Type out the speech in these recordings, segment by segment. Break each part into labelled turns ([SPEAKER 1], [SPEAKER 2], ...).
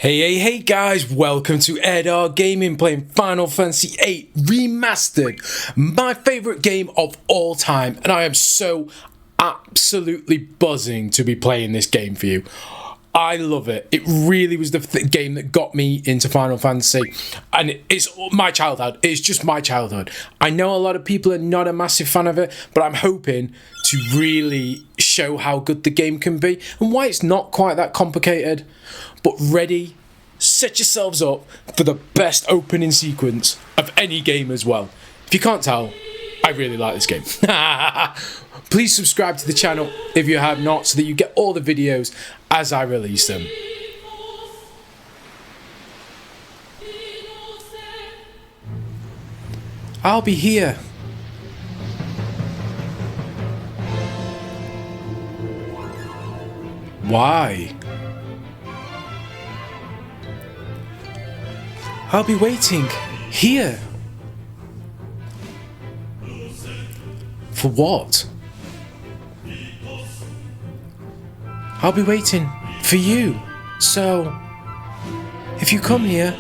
[SPEAKER 1] Hey guys, welcome to Edea Gaming playing Final Fantasy VIII Remastered, my favourite game of all time, and I am so absolutely buzzing to be playing this game for you. I love it. It really was the game that got me into Final Fantasy, and it's my childhood. It's just my childhood. I know a lot of people are not a massive fan of it, but I'm hoping to really show how good the game can be and why it's not quite that complicated. But ready, set yourselves up for the best opening sequence of any game as well. If you can't tell, I really like this game. Please subscribe to the channel if you have not, so that you get all the videos as I release them. I'll be here. Why? I'll be waiting here. For what? I'll be waiting for you. So, if you come here,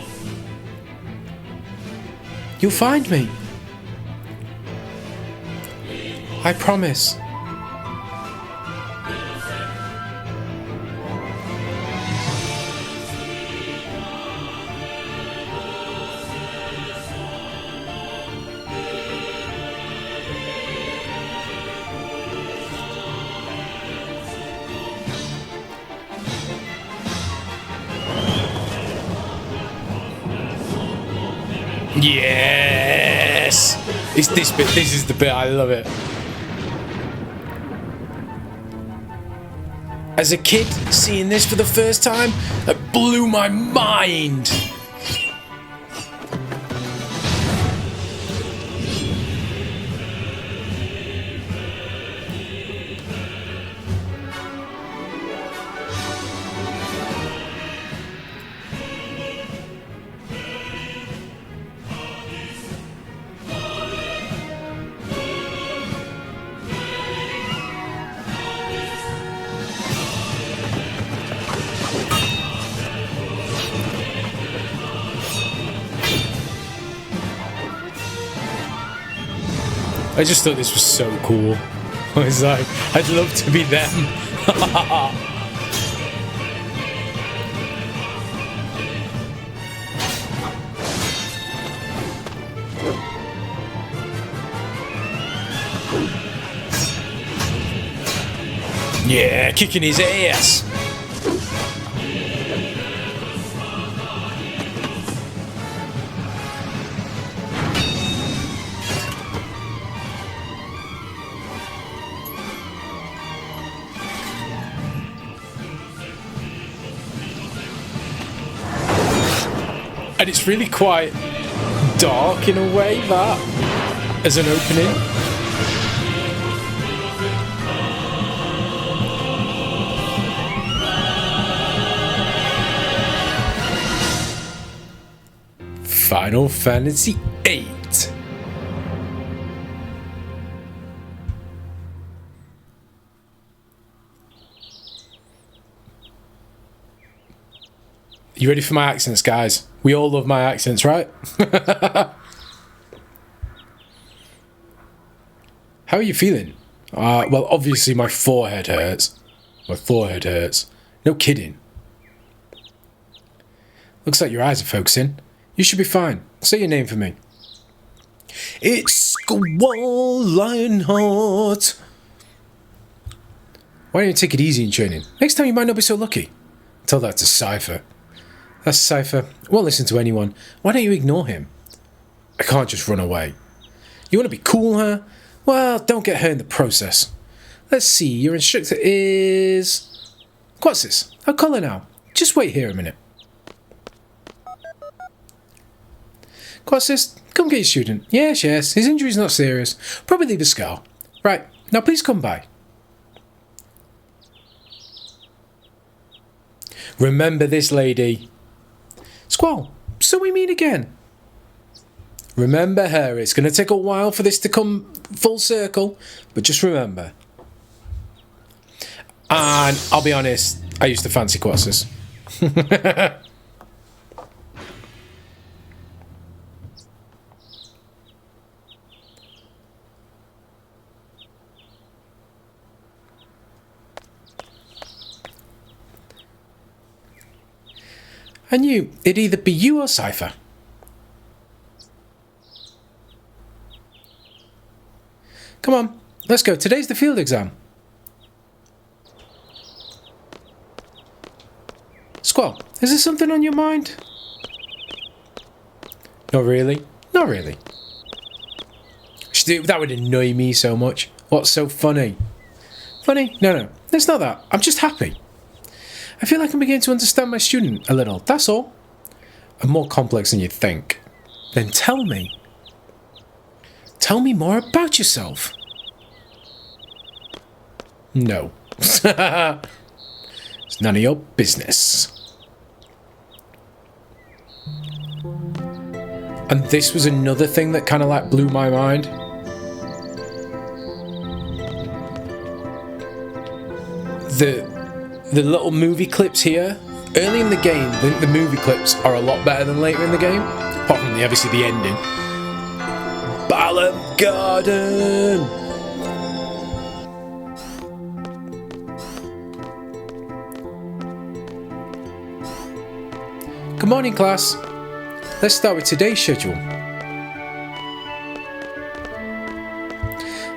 [SPEAKER 1] you'll find me. I promise. Yes! It's this bit. This is the bit. I love it. As a kid, seeing this for the first time, it blew my mind. I just thought this was so cool. I was like, I'd love to be them. Yeah, kicking his ass. And it's really quite dark in a way, that, as an opening. Final Fantasy VIII. You ready for my accents, guys? We all love my accents, right? How are you feeling? Well, obviously my forehead hurts. My forehead hurts. No kidding. Looks like your eyes are focusing. You should be fine. Say your name for me. It's Squall Lionheart. Why don't you take it easy in training? Next time you might not be so lucky. Tell that to Cypher. That's Cypher. Won't listen to anyone. Why don't you ignore him? I can't just run away. You want to be cool, huh? Well, don't get hurt in the process. Let's see, your instructor is... What's this? I'll call her now. Just wait here a minute. Quasis, come get your student. Yes, his injury's not serious. Probably leave a scar. Right, now please come by. Remember this, lady. Squall, so we meet again. Remember her. It's going to take a while for this to come full circle, but just remember. And I'll be honest, I used to fancy Quasis. I knew it'd either be you or Cypher. Come on, let's go. Today's the field exam. Squall, is there something on your mind? Not really. Not really. That would annoy me so much. What's so funny? Funny? No, it's not that. I'm just happy. I feel like I'm beginning to understand my student a little, that's all. I'm more complex than you think. Then tell me. Tell me more about yourself. No. It's none of your business. And this was another thing that kind of like blew my mind. The little movie clips here, early in the game, the movie clips are a lot better than later in the game. Apart from obviously the ending. Balam Garden! Good morning, class. Let's start with today's schedule.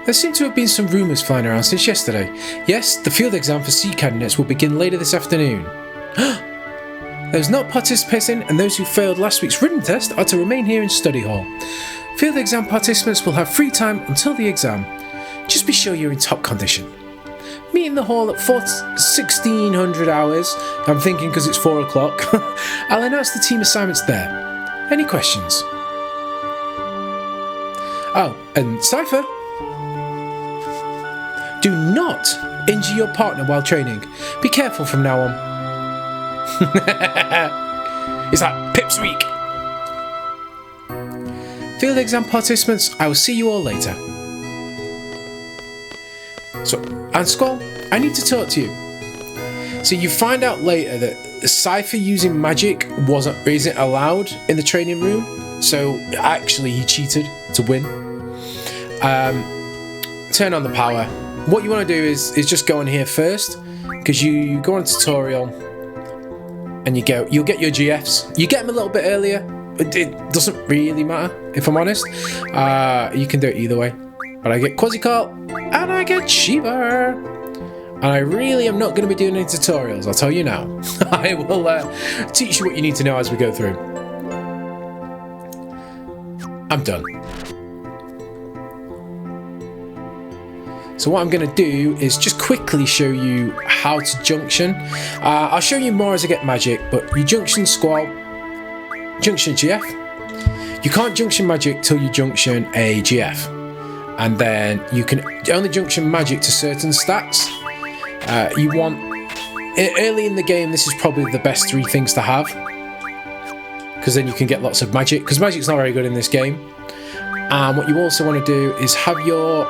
[SPEAKER 1] There seem to have been some rumours flying around since yesterday. Yes, the field exam for C candidates will begin later this afternoon. Those not participating and those who failed last week's written test are to remain here in study hall. Field exam participants will have free time until the exam. Just be sure you're in top condition. Meet in the hall at 1600 hours. I'm thinking because it's 4 o'clock. I'll announce the team assignments there. Any questions? Oh, and Cypher. Do not injure your partner while training. Be careful from now on. It's like Pip's week. Field exam participants, I will see you all later. So, and Squall, I need to talk to you. So you find out later that Cypher using magic isn't allowed in the training room. So actually he cheated to win. Turn on the power. What you want to do is just go in here first, because you go on tutorial and you'll get your GFs. You get them a little bit earlier, but it doesn't really matter, if I'm honest. You can do it either way. But I get Quasical and I get Shiva. And I really am not going to be doing any tutorials, I'll tell you now. I will teach you what you need to know as we go through. I'm done. So what I'm going to do is just quickly show you how to junction. I'll show you more as I get magic, but you junction Squall, junction GF. You can't junction magic till you junction a GF. And then you can only junction magic to certain stats. You want, early in the game, this is probably the best 3 things to have. Because then you can get lots of magic, because magic's not very good in this game. And what you also want to do is have your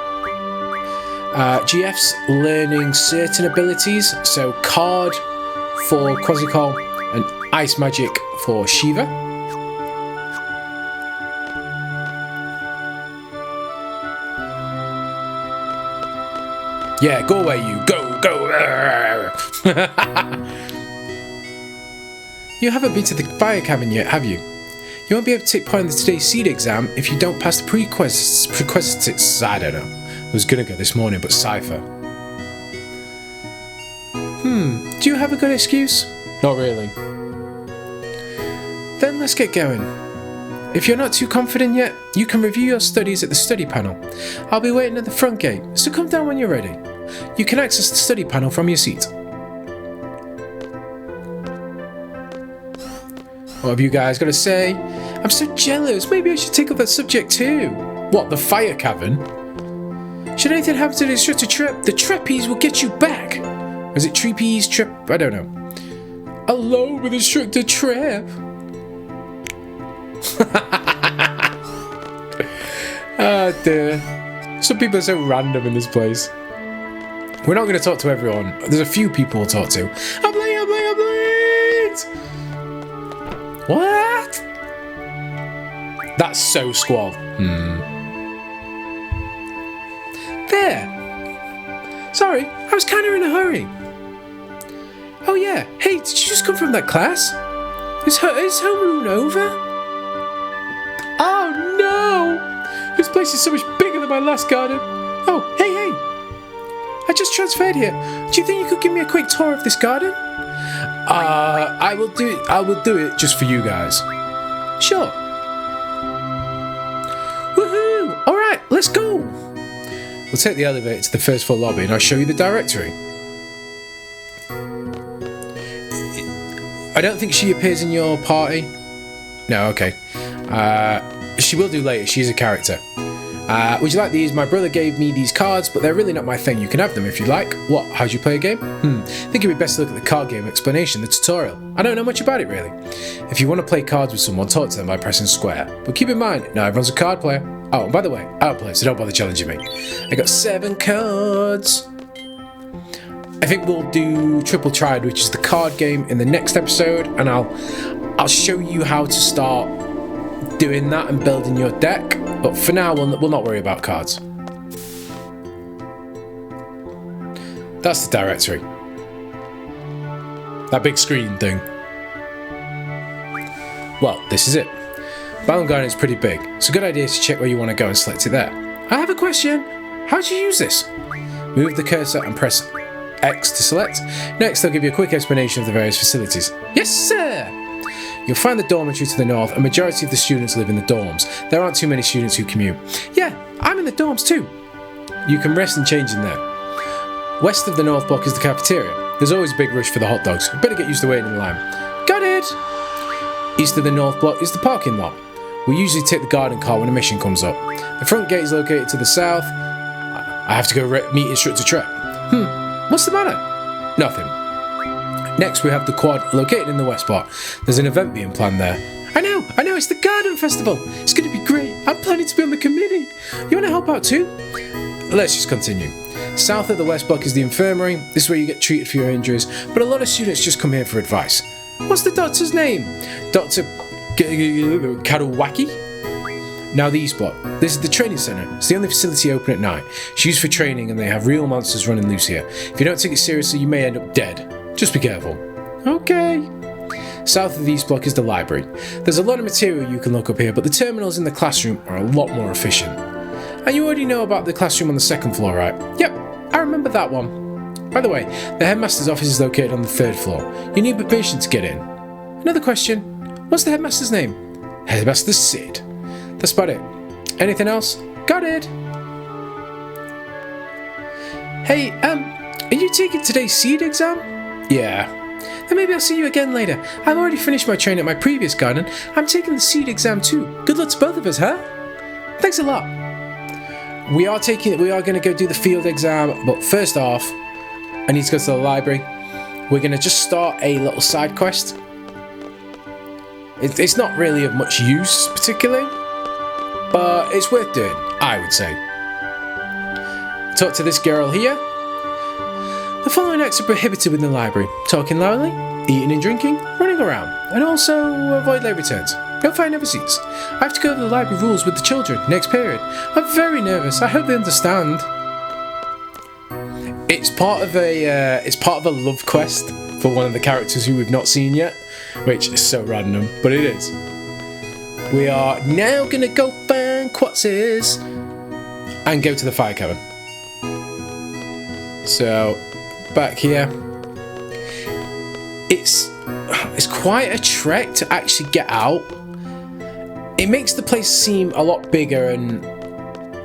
[SPEAKER 1] GFs learning certain abilities, so Card for Quasical and Ice Magic for Shiva. Yeah, go away you, go! You haven't been to the fire cabin yet, have you? You won't be able to take part in today's seed exam if you don't pass the prerequisites. I don't know. I was gonna go this morning, but Cypher. Do you have a good excuse? Not really. Then let's get going. If you're not too confident yet, you can review your studies at the study panel. I'll be waiting at the front gate, so come down when you're ready. You can access the study panel from your seat. What have you guys got to say? I'm so jealous, maybe I should take up that subject too. What, the fire cavern? Should anything happen to the instructor Trip, the trapeze will get you back. Is it trapeze, trip? I don't know. Alone with instructor Trip. Oh dear. Some people are so random in this place. We're not going to talk to everyone. There's a few people we'll talk to. I'm late. What? That's so Squall. There. Sorry, I was kind of in a hurry. Oh yeah, hey, did you just come from that class? Is homeroom over? Oh no! This place is so much bigger than my last garden. Oh, hey! I just transferred here. Do you think you could give me a quick tour of this garden? I will do it just for you guys. Sure. Woohoo! Alright, let's go! We'll take the elevator to the first floor lobby and I'll show you the directory. I don't think she appears in your party. No, okay. She will do later, she's a character. Would you like these? My brother gave me these cards, but they're really not my thing. You can have them if you like. What? How do you play a game? I think it'd be best to look at the card game explanation, the tutorial. I don't know much about it really. If you want to play cards with someone, talk to them by pressing square. But keep in mind, not everyone's a card player. Oh, and by the way, I don't play, so don't bother challenging me. I got 7 cards. I think we'll do Triple Triad, which is the card game, in the next episode, and I'll show you how to start doing that and building your deck. But for now, we'll not worry about cards. That's the directory. That big screen thing. Well, this is it. Battle Garden is pretty big. It's a good idea to check where you want to go and select it there. I have a question. How do you use this? Move the cursor and press X to select. Next, they'll give you a quick explanation of the various facilities. Yes, sir! You'll find the dormitory to the north. A majority of the students live in the dorms. There aren't too many students who commute. Yeah, I'm in the dorms too. You can rest and change in there. West of the north block is the cafeteria. There's always a big rush for the hot dogs. Better get used to waiting in line. Got it! East of the north block is the parking lot. We usually take the garden car when a mission comes up. The front gate is located to the south. I have to go meet Instructor Trek. What's the matter? Nothing. Next we have the quad located in the west part. There's an event being planned there. I know, it's the garden festival. It's going to be great. I'm planning to be on the committee. You want to help out too? Let's just continue. South of the west block is the infirmary. This is where you get treated for your injuries, but a lot of students just come here for advice. What's the doctor's name? Dr. Kadowaki? Now the east block. This is the training centre. It's the only facility open at night. It's used for training and they have real monsters running loose here. If you don't take it seriously, you may end up dead. Just be careful. Okay. South of the east block is the library. There's a lot of material you can look up here, but the terminals in the classroom are a lot more efficient. And you already know about the classroom on the second floor, right? Yep, I remember that one. By the way, the headmaster's office is located on the third floor. You need permission to get in. Another question. What's the headmaster's name? Headmaster Sid. That's about it. Anything else? Got it. Hey, are you taking today's seed exam? Yeah. Then maybe I'll see you again later. I've already finished my training at my previous garden. I'm taking the seed exam too. Good luck to both of us, huh? Thanks a lot. We are going to go do the field exam, but first off, I need to go to the library. We're going to just start a little side quest. It's not really of much use, particularly, but it's worth doing, I would say. Talk to this girl here. The following acts are prohibited within the library. Talking loudly, eating and drinking, running around, and also avoid late returns. Don't find other seats. I have to go over the library rules with the children next period. I'm very nervous. I hope they understand. It's part of a love quest for one of the characters who we've not seen yet, which is so random, but it is. We are now gonna go find Quatzes and go to the fire cabin. So back here, it's quite a trek to actually get out. It makes the place seem a lot bigger and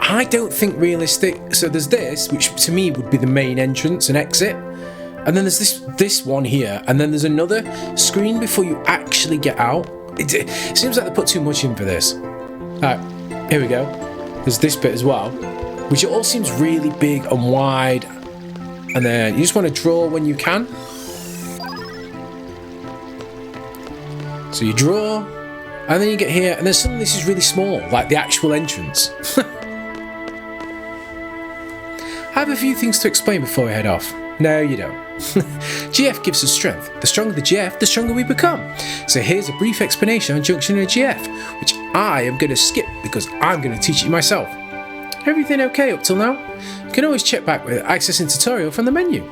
[SPEAKER 1] I don't think realistic. So there's this, which to me would be the main entrance and exit, and then there's this one here, and then there's another screen before you actually get out. It seems like they put too much in for this. Alright, here we go. There's this bit as well, which it all seems really big and wide, and then you just want to draw when you can. So you draw, and then you get here, and then suddenly this is really small, like the actual entrance. I have a few things to explain before we head off. No, you don't. GF gives us strength. The stronger the GF, the stronger we become. So here's a brief explanation on Junction and GF, which I am going to skip because I'm going to teach it myself. Everything okay up till now? You can always check back with accessing tutorial from the menu.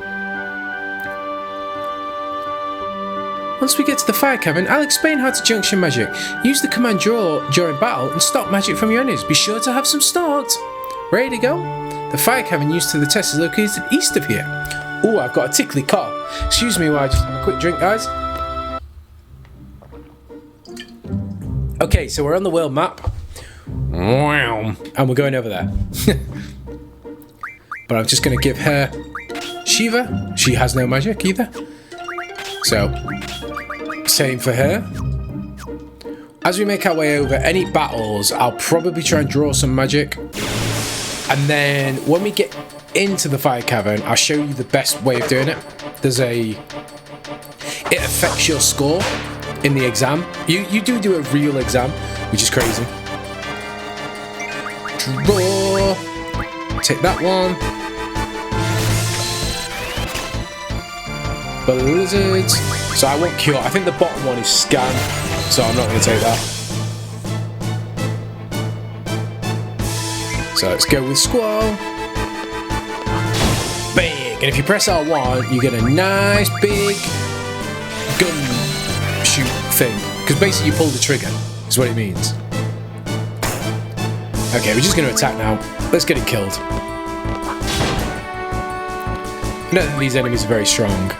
[SPEAKER 1] Well, Once we get to the fire cavern, I'll explain how to junction magic. Use the command draw during battle and stop magic from your enemies. Be sure to have some stocked. Ready to go? The fire cavern used to the test is located east of here. Oh, I've got a tickly cough. Excuse me while I just have a quick drink, guys. Okay, so we're on the world map. And we're going over there. But I'm just going to give her Shiva. She has no magic either. So, same for her. As we make our way over any battles, I'll probably try and draw some magic. And then when we get into the fire cavern, I'll show you the best way of doing it. It affects your score in the exam. You do a real exam, which is crazy. Draw. Take that one. Blizzards. So I won't cure. I think the bottom one is scan, so I'm not going to take that. So let's go with Squall. Big. And if you press R1, you get a nice big gun shoot thing. Because basically you pull the trigger, is what it means. Okay, we're just going to attack now. Let's get it killed. I know that these enemies are very strong.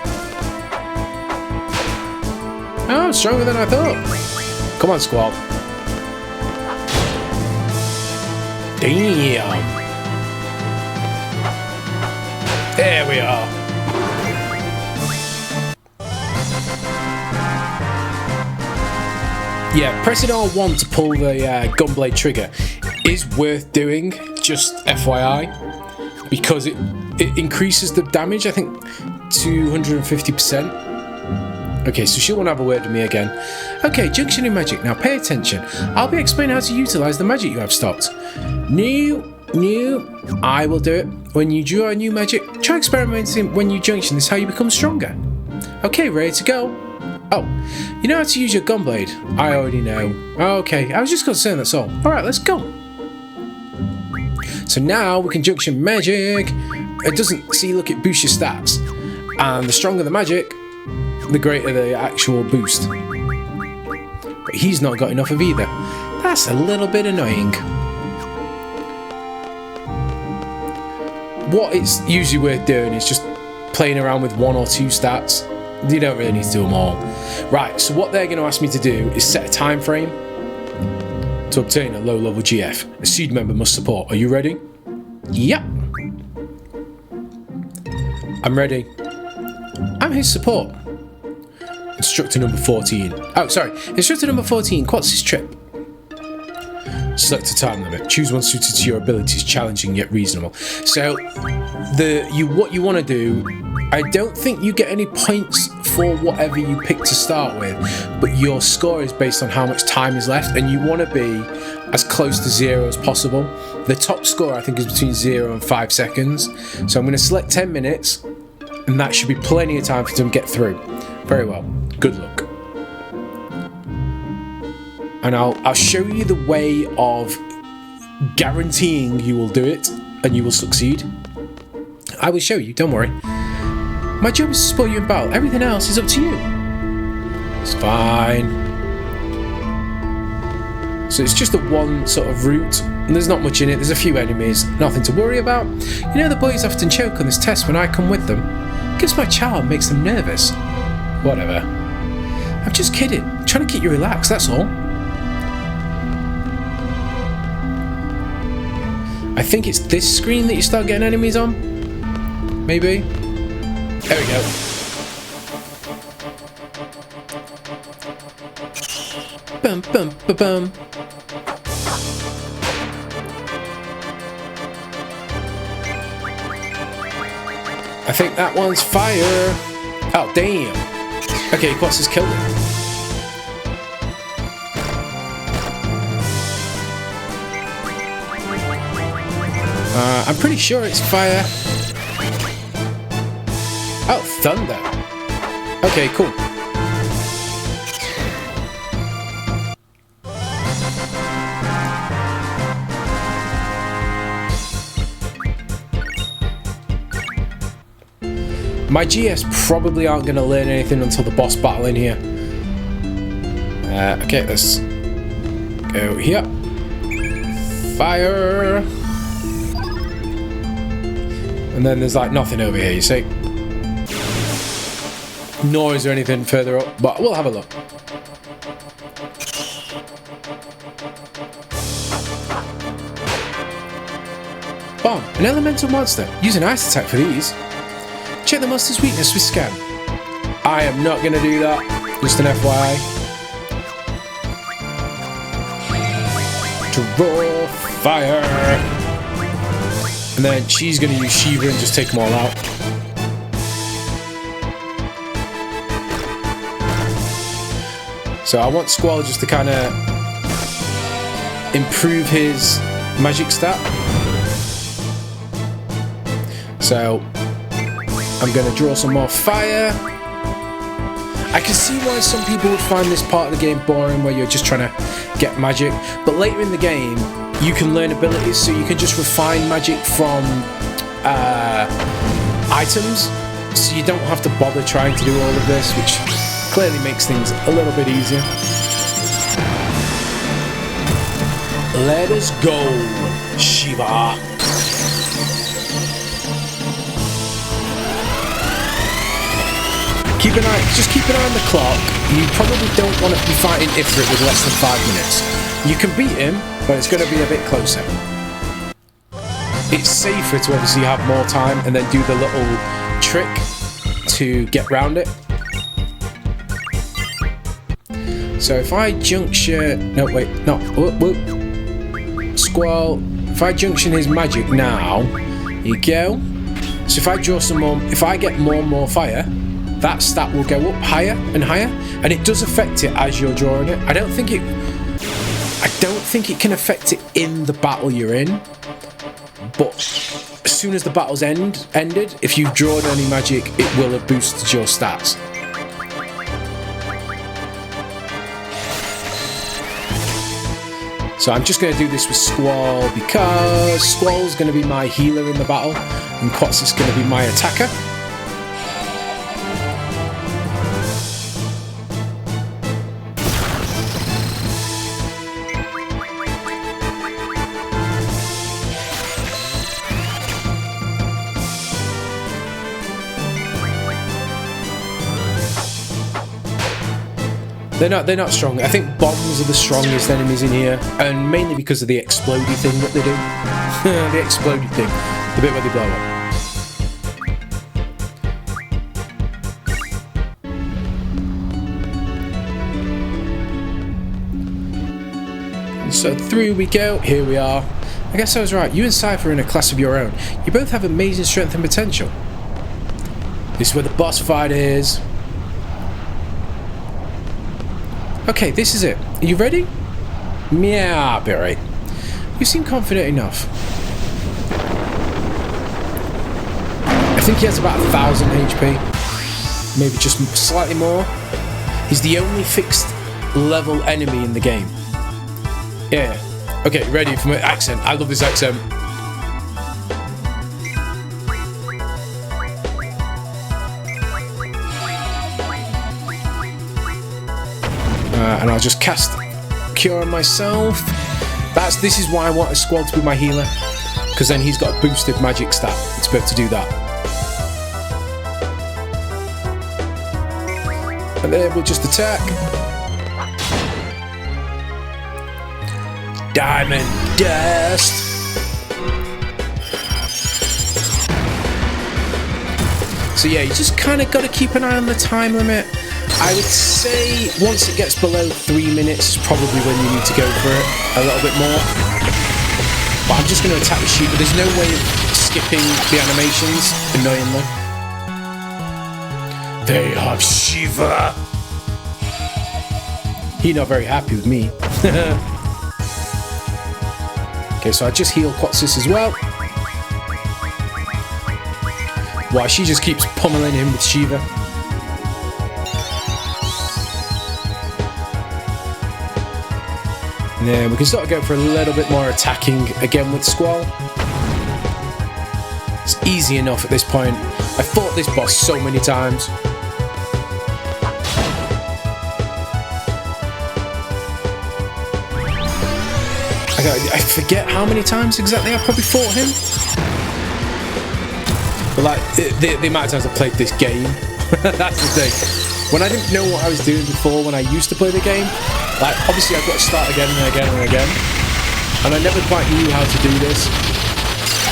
[SPEAKER 1] Oh, stronger than I thought. Come on, Squall. Damn. There we are. Yeah, pressing R1 to pull the gunblade trigger is worth doing, just FYI, because it increases the damage, I think, 250%. Okay, so she'll want to have a word with me again. Okay, junctioning magic. Now pay attention. I'll be explaining how to utilize the magic you have stocked. New. I will do it. When you draw a new magic, try experimenting when you junction. This is how you become stronger. Okay, ready to go. Oh, you know how to use your gunblade? I already know. Okay, I was just concerned, that's all. Alright, let's go. So now we can junction magic. It doesn't, see, look, it boosts your stats. And the stronger the magic, the greater the actual boost. But he's not got enough of either. That's a little bit annoying. What it's usually worth doing is just playing around with one or two stats. You don't really need to do them all. Right, so what they're going to ask me to do is set a time frame to obtain a low level GF. A seed member must support. Are you ready? Yep. I'm ready. I'm his support. Instructor number 14. Oh, sorry. Instructor number 14. What's his trip? Select a time limit. Choose one suited to your abilities, challenging yet reasonable. So, what you want to do, I don't think you get any points for whatever you pick to start with, but your score is based on how much time is left, and you want to be as close to 0 as possible. The top score, I think, is between 0 and 5 seconds. So I'm going to select 10 minutes, and that should be plenty of time for them to get through. Very well. Good luck. And I'll show you the way of guaranteeing you will do it and you will succeed. I will show you, don't worry. My job is to support you in battle. Everything else is up to you. It's fine. So it's just a one sort of route, and there's not much in it. There's a few enemies, nothing to worry about. You know, the boys often choke on this test when I come with them. It gives my charm, makes them nervous. Whatever. I'm just kidding. I'm trying to keep you relaxed, that's all. I think it's this screen that you start getting enemies on. Maybe. There we go. Bum bum ba bum. I think that one's fire. Oh damn. Okay, Quats has killed it. I'm pretty sure it's fire. Oh, thunder. Okay, cool. My GS probably aren't going to learn anything until the boss battle in here. Okay, let's go here. Fire. And then there's like nothing over here, you see. Nor is there anything further up, but we'll have a look. Bomb, an elemental monster. Use an ice attack for these. Check the monster's weakness with scan. I am not going to do that. Just an FYI. Draw fire. And then she's going to use Shiva and just take them all out. So I want Squall just to kind of improve his magic stat. So I'm going to draw some more fire. I can see why some people would find this part of the game boring, where you're just trying to get magic. But later in the game, you can learn abilities, so you can just refine magic from items. So you don't have to bother trying to do all of this, which clearly makes things a little bit easier. Let us go, Shiva. Just keep an eye on the clock. You probably don't want to be fighting Ifrit with less than 5 minutes. You can beat him, but it's going to be a bit closer. It's safer to obviously have more time and then do the little trick to get round it. So if I junction... No, wait, no. Whoop. Squall. If I junction his magic now, here you go. So if I draw some more... If I get more and more fire, that stat will go up higher and higher, and it does affect it as you're drawing it. I don't think it can affect it in the battle you're in, but as soon as the battle's ended, if you've drawn any magic, it will have boosted your stats. So I'm just going to do this with Squall because Squall's going to be my healer in the battle, and Quatz is going to be my attacker. They're not strong. I think bombs are the strongest enemies in here, and mainly because of the explodey thing that they do. The explodey thing, the bit where they blow up. And so through we go. Here we are. I guess I was right. You and Cypher are in a class of your own. You both have amazing strength and potential. This is where the boss fight is. Okay, this is it. Are you ready? Yeah, I'll be right. You seem confident enough. I think he has about 1,000 HP. Maybe just slightly more. He's the only fixed level enemy in the game. Yeah. Okay, ready for my accent. I love this accent. And I'll just cast Cure on myself. This is why I want a Squall to be my healer, because then he's got a boosted magic stat to be able to do that. And then we'll just attack. Diamond Dust. So yeah, you just kind of got to keep an eye on the time limit. I would say once it gets below 3 minutes is probably when you need to go for it a little bit more. But I'm just going to attack the sheep, but there's no way of skipping the animations, annoyingly. They have Shiva. He's not very happy with me. Okay, so I just heal Quatsis as well. While she just keeps pummeling him with Shiva. And then we can sort of go for a little bit more attacking again with Squall. It's easy enough at this point. I fought this boss so many times. I forget how many times exactly I've probably fought him. But like, the amount of times I've played this game, that's the thing. When I didn't know what I was doing before, when I used to play the game, like, obviously I've got to start again and again and again. And I never quite knew how to do this.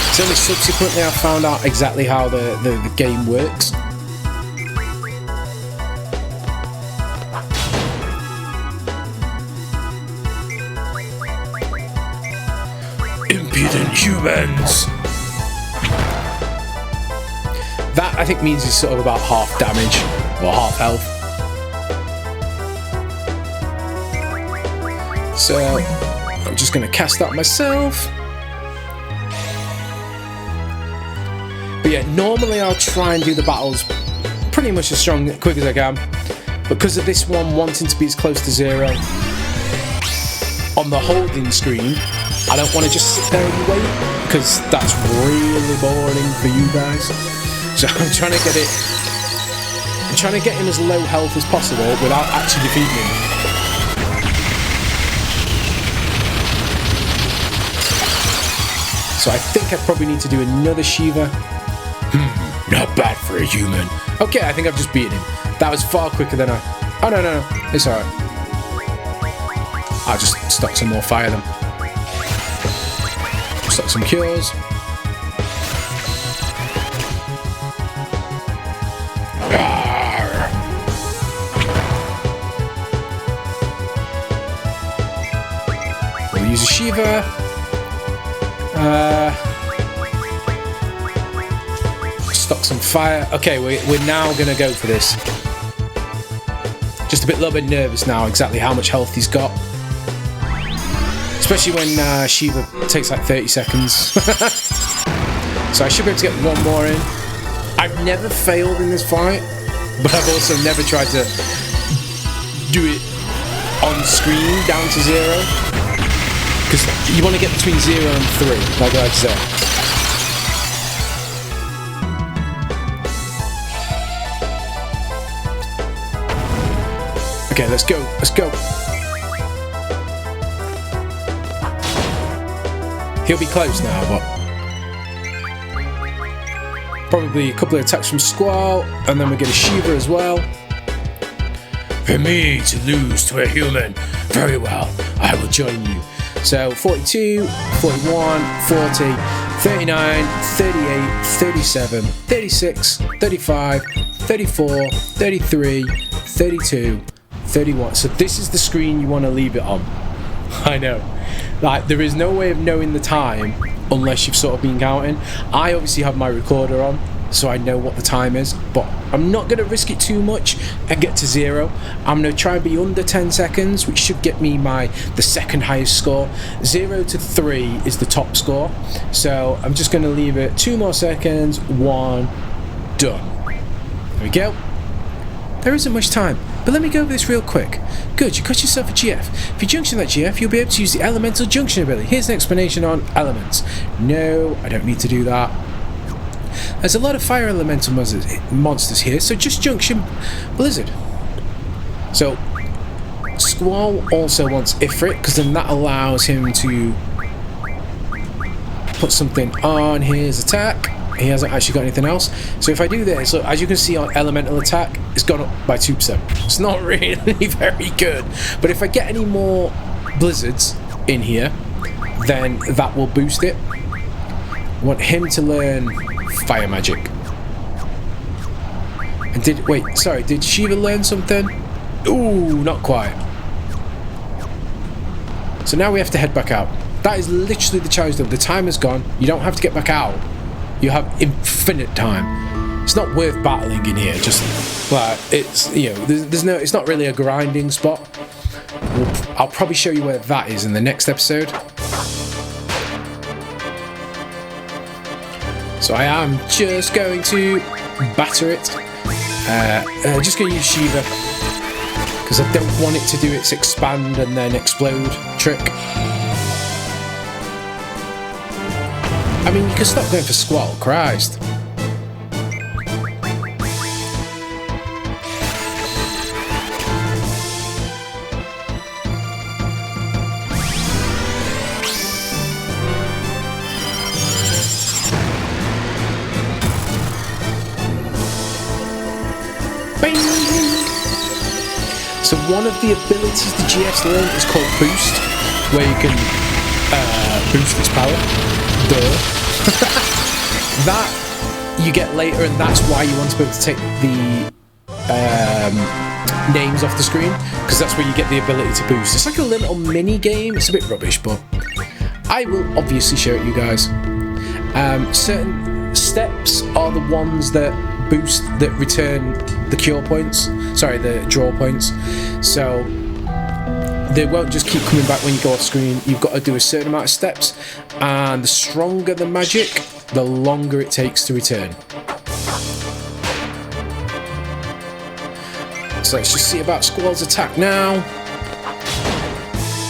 [SPEAKER 1] It's only subsequently I found out exactly how the game works. Impudent humans! That, I think, means he's sort of about half damage, or half health. So, I'm just going to cast that myself. But yeah, normally I'll try and do the battles pretty much as strong, quick as I can. Because of this one wanting to be as close to 0, on the holding screen, I don't want to just sit there and wait, because that's really boring for you guys. So I'm trying to get him as low health as possible without actually defeating him. So I think I probably need to do another Shiva. Not bad for a human. Okay, I think I've just beaten him. That was far quicker than I... Oh, no. It's alright. I'll just stock some more fire then. Stock some cures. We'll use a Shiva. Stock some fire. Okay, we're now gonna go for this. Just a little bit nervous now exactly how much health he's got. Especially when Shiva takes like 30 seconds. So I should be able to get one more in. I've never failed in this fight, but I've also never tried to do it on screen down to 0. Because you want to get between 0 and 3, like I'd say. Okay, let's go. He'll be close now, but probably a couple of attacks from Squall, and then we get a Shiva as well. For me to lose to a human, very well, I will join you. So 42, 41, 40, 39, 38, 37, 36, 35, 34, 33, 32, 31. So this is the screen you want to leave it on. I know. Like, there is no way of knowing the time unless you've sort of been counting. I obviously have my recorder on, so I know what the time is, but I'm not going to risk it too much and get to 0. I'm going to try and be under 10 seconds, which should get me the second highest score. 0 to 3 is the top score, so I'm just going to leave it 2 more seconds. 1, done. There we go. There isn't much time, but let me go over this real quick. Good, you cut yourself a GF. If you junction that GF, you'll be able to use the elemental junction ability. Here's an explanation on elements. No, I don't need to do that. There's a lot of fire elemental monsters here, so just junction Blizzard. So, Squall also wants Ifrit, because then that allows him to put something on his attack. He hasn't actually got anything else. So if I do this, look, as you can see on elemental attack, it's gone up by 2%. It's not really very good. But if I get any more blizzards in here, then that will boost it. I want him to learn fire magic. And did Shiva learn something? Ooh, not quite. So now we have to head back out. That is literally the challenge though. The time is gone. You don't have to get back out. You have infinite time. It's not worth battling in here. Just like it's, it's not really a grinding spot. I'll probably show you where that is in the next episode. So I am just going to batter it. Just going to use Shiva because I don't want it to do its expand and then explode trick. I mean, you can stop going for Squall, Christ. of the abilities the GF's learned is called Boost, where you can boost its power. Duh. That you get later, and that's why you want to be able to take the names off the screen, because that's where you get the ability to boost. It's like a little mini game. It's a bit rubbish, but I will obviously show it you guys. Certain steps are the ones that boost, that return the cure points. Sorry, the draw points. So they won't just keep coming back when you go off screen. You've got to do a certain amount of steps, and the stronger the magic, the longer it takes to return. So let's just see about Squall's attack now.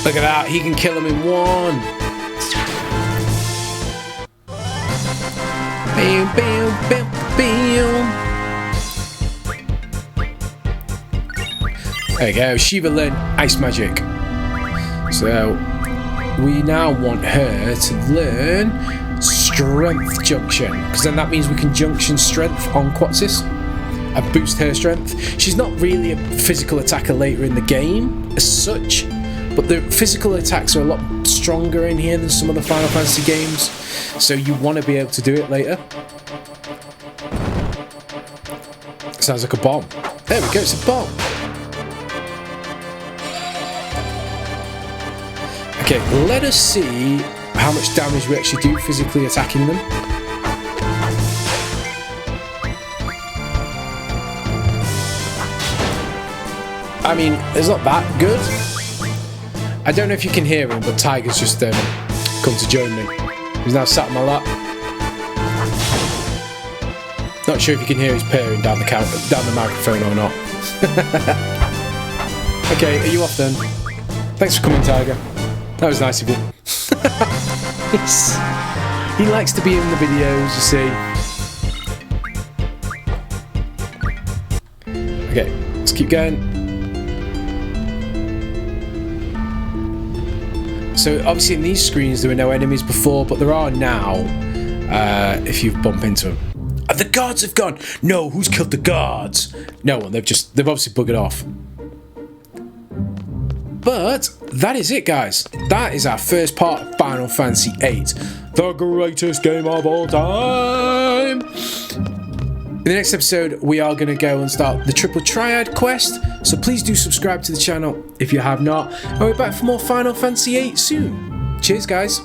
[SPEAKER 1] Look at that, he can kill him in one. Bam, bam, bam, bam. There you go, Shiva learned ice magic. So we now want her to learn strength junction, because then that means we can junction strength on Quatzis and boost her strength. She's not really a physical attacker later in the game as such, but the physical attacks are a lot stronger in here than some of the Final Fantasy games, so you want to be able to do it later. Sounds like a bomb. There we go, it's a bomb. Okay, let us see how much damage we actually do physically attacking them. I mean, it's not that good. I don't know if you can hear him, but Tiger's just come to join me. He's now sat on my lap. Not sure if you can hear his purring down the microphone or not. Okay, are you off then? Thanks for coming, Tiger. That was nice of you. He likes to be in the videos, you see. Okay, let's keep going. So obviously in these screens there were no enemies before, but there are now, if you bump into them. The guards have gone! No, who's killed the guards? No one, they've obviously buggered off. But that is it, guys. That is our first part of Final Fantasy VIII, the greatest game of all time. In the next episode, we are going to go and start the Triple Triad quest, so please do subscribe to the channel if you have not, and we're back for more Final Fantasy VIII soon. Cheers, guys.